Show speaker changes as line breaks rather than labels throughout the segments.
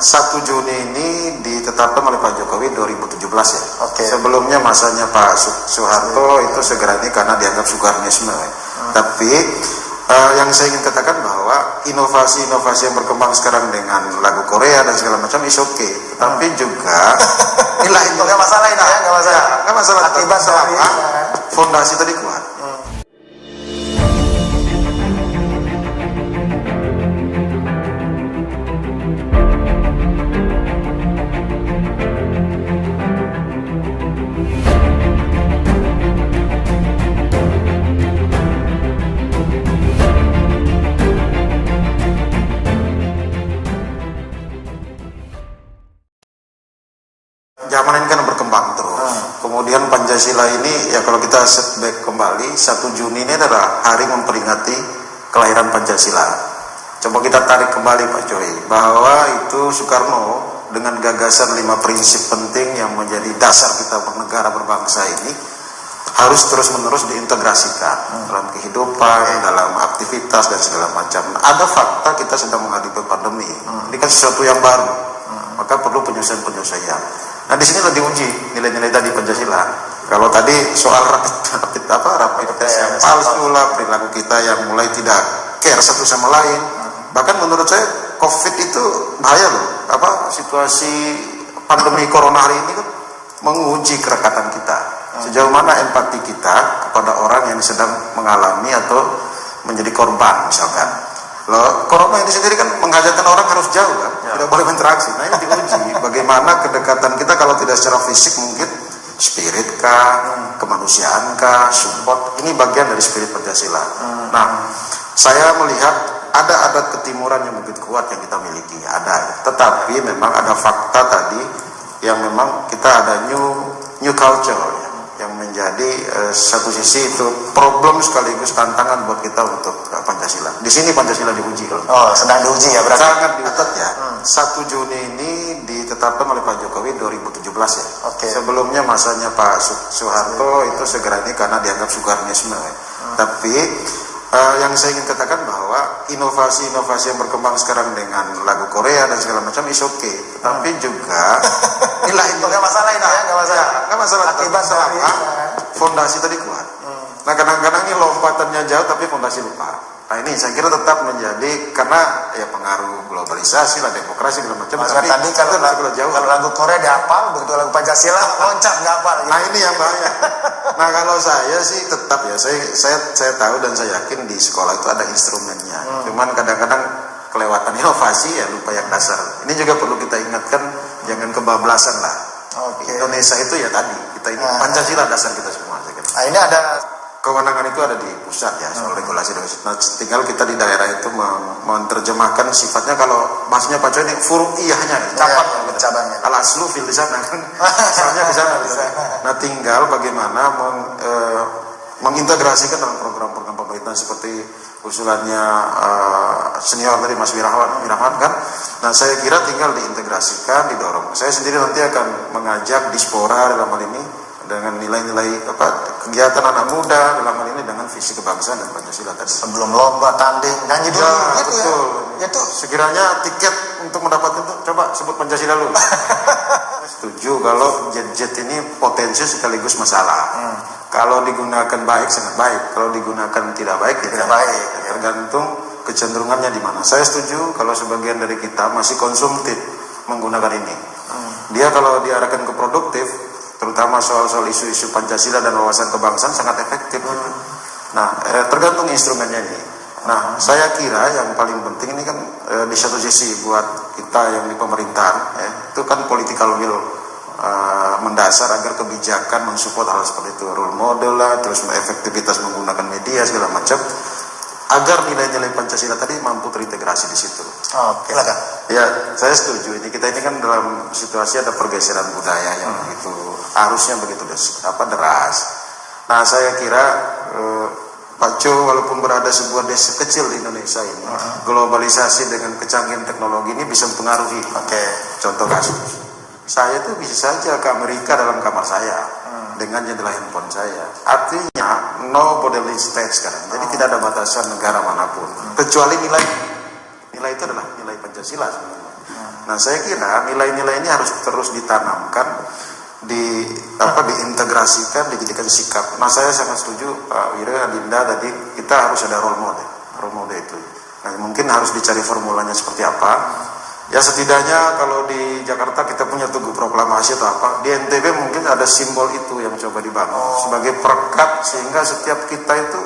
1 Juni ini ditetapkan oleh Pak Jokowi 2017 ya.
Oke.
Sebelumnya masanya Pak Soeharto itu segera ini karena dianggap Soekarnisme. Tapi yang saya ingin katakan bahwa inovasi-inovasi yang berkembang sekarang dengan lagu Korea dan segala macam is okay. Tapi juga nilai-nilai
nggak masalah ini ya, nggak masalah.
Nggak masalah.
Akibat dari
fondasi tadi kuat. Zaman ini kan berkembang terus. Kemudian Pancasila ini ya kalau kita setback kembali 1 Juni ini adalah hari memperingati kelahiran Pancasila. Coba kita tarik kembali Pak Joy bahwa itu Soekarno dengan gagasan 5 prinsip penting yang menjadi dasar kita bernegara berbangsa ini harus terus-menerus diintegrasikan dalam kehidupan, dalam aktivitas dan segala macam. Ada fakta kita sedang menghadapi pandemi. Ini kan sesuatu yang baru. Maka perlu penyelesaian. Nah di sinilah diuji nilai-nilai tadi Pancasila. Kalau tadi soal rapid test yang palsu lah, perilaku kita yang mulai tidak care satu sama lain. Bahkan menurut saya COVID itu bahaya loh. Situasi pandemi corona hari ini kan menguji kerekatan kita. Sejauh mana empati kita kepada orang yang sedang mengalami atau menjadi korban misalkan. Loh, corona ini sendiri kan mengajarkan orang harus jauh kan, tidak boleh berinteraksi. Nah ini diuji bagaimana kedekatan kita kalau tidak secara fisik mungkin spirit kah, kemanusiaan kah, support. Ini bagian dari spirit Pancasila. Nah, saya melihat ada adat ketimuran yang begitu kuat yang kita miliki, ada. Tetapi memang ada fakta tadi yang memang kita ada new culture ya, yang menjadi satu sisi itu problem sekaligus tantangan buat kita untuk Pancasila. Di sini Pancasila diuji kalau.
Oh, sedang diuji ya berarti.
Sangat diuji ya. 1 Juni ini ditetapkan oleh Pak Jokowi 2017 ya.
Oke.
Sebelumnya masanya Pak Soeharto itu segera ini karena dianggap Soekarnisme. Tapi yang saya ingin katakan bahwa inovasi-inovasi yang berkembang sekarang dengan lagu Korea dan segala macam is okay. Tapi juga nilai-nilai
nggak masalah ini ya, nggak masalah.
Nggak masalah.
Akibat dari
fondasi tadi kuat. Nah kadang-kadang ini lompatannya jauh tapi fondasi lupa. Nah ini saya kira tetap menjadi karena ya pengaruh globalisasi lah, demokrasi segala macam.
Tapi tadi kalau lagu Korea dihafal, begitu lagu Pancasila loncat nggak hafal. Gitu.
Nah ini yang bahaya. Nah kalau saya sih tetap ya saya tahu dan saya yakin di sekolah itu ada instrumennya. Cuman kadang-kadang kelewatan inovasi ya lupa yang dasar. Ini juga perlu kita ingatkan, jangan kebablasan lah. Indonesia itu ya tadi kita ini Pancasila dasar kita semua. Saya kira.
Nah ini ada
kewenangan itu ada di pusat ya soal regulasi. Nah, tinggal kita di daerah itu menerjemahkan sifatnya kalau maksudnya Pak Coy ini furu'iyahnya cabangnya. Al-aslu fil di sana kan. Misalnya di sana. Nah, tinggal bagaimana mengintegrasikan dalam program-program pemerintah seperti usulannya senior tadi Mas Wirahwan kan. Nah, saya kira tinggal diintegrasikan, didorong. Saya sendiri nanti akan mengajak Dispora dalam hal ini dengan nilai-nilai kegiatan anak muda dalam hal ini dengan visi kebangsaan dan Pancasila tadi.
Sebelum lomba tanding nyanyi dulu gitu
betul.
Ya. Itu
sekiranya tiket untuk mendapatkan itu coba sebut Pancasila dulu. Setuju kalau jet ini potensi sekaligus masalah. Kalau digunakan baik sangat baik, kalau digunakan tidak baik ya tidak baik. Tergantung kecenderungannya di mana. Saya setuju kalau sebagian dari kita masih konsumtif menggunakan ini. Dia kalau diarahkan ke produktif, terutama soal isu-isu Pancasila dan wawasan kebangsaan sangat efektif. Nah, tergantung instrumennya ini. Nah, saya kira yang paling penting ini kan di satu sisi buat kita yang di pemerintahan, itu kan political will mendasar agar kebijakan mensupport hal seperti itu, role model lah, terus efektivitas menggunakan media segala macam, agar nilai-nilai Pancasila tadi mampu terintegrasi di situ.
Silakan.
Ya, saya setuju. Ini kan dalam situasi ada pergeseran budaya yang begitu arusnya begitu deras. Nah, saya kira Pak Co walaupun berada sebuah desa kecil di Indonesia ini, globalisasi dengan kecanggihan teknologi ini bisa mempengaruhi. Contoh kasus, saya tuh bisa saja ke Amerika dalam kamar saya dengan jendela handphone saya. Artinya no borderline state sekarang. Jadi tidak ada batasan negara manapun. Kecuali nilai itu adalah nilai Pancasila sebenarnya. Nah, saya kira nilai-nilai ini harus terus ditanamkan, diintegrasikan, dijadikan sikap. Nah, saya sangat setuju Pak Wira, Adinda tadi, kita harus ada role model itu. Nah, mungkin harus dicari formulanya seperti apa. Ya setidaknya kalau di Jakarta kita punya Tugu Proklamasi atau apa, di NTB mungkin ada simbol itu yang coba dibangun sebagai perekat, sehingga setiap kita itu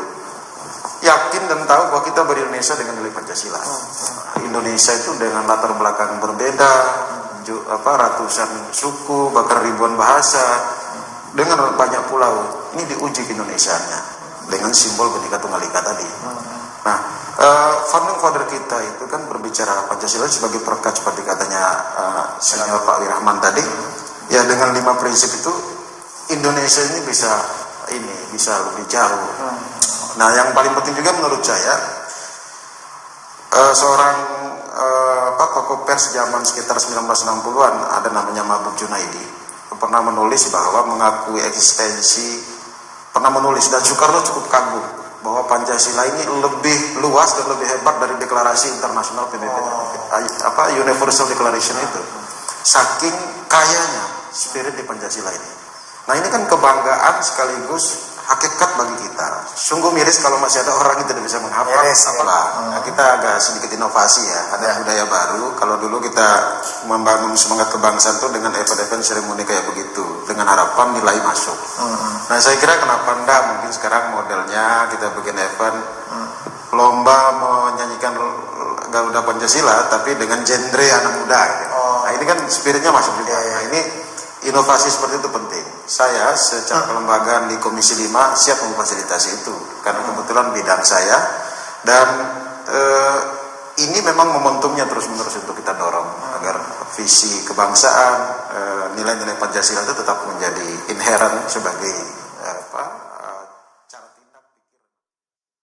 yakin dan tahu bahwa kita berindonesia dengan nilai Pancasila. Indonesia itu dengan latar belakang berbeda, ratusan suku, bahkan ribuan bahasa, dengan banyak pulau. Ini diuji keindonesiaannya dengan simbol Bhinneka Tunggal Ika tadi. Nah, founding father kita itu kan berbicara Pancasila sebagai perekat seperti katanya Senior Pak Wirahman tadi. Ya, dengan 5 prinsip itu Indonesia ini bisa lebih jauh. Nah, yang paling penting juga menurut saya, seorang tokoh pers zaman sekitar 1960-an, ada namanya Mabuk Junaidi, pernah menulis bahwa mengakui eksistensi, pernah menulis, dan Soekarno cukup kagum bahwa Pancasila ini lebih luas dan lebih hebat dari deklarasi internasional PBB, Universal Declaration itu. Saking kayanya spirit di Pancasila ini. Nah, ini kan kebanggaan sekaligus hakikat bagi kita. Sungguh miris kalau masih ada orang yang tidak bisa menghafal. Nah, kita agak sedikit inovasi ya, ada budaya baru. Kalau dulu kita membangun semangat kebangsaan itu dengan event-event seremoni kayak begitu, dengan harapan nilai masuk. Nah, saya kira kenapa enggak, mungkin sekarang modelnya kita bikin event lomba menyanyikan Garuda Pancasila tapi dengan genre anak muda gitu. Nah, ini kan spiritnya masuk juga. Nah, ini inovasi seperti itu penting. Saya secara kelembagaan di Komisi 5 siap memfasilitasi itu karena kebetulan bidang saya, dan ini memang momentumnya terus-menerus untuk kita dorong agar visi kebangsaan, nilai-nilai Pancasila itu tetap menjadi inherent sebagai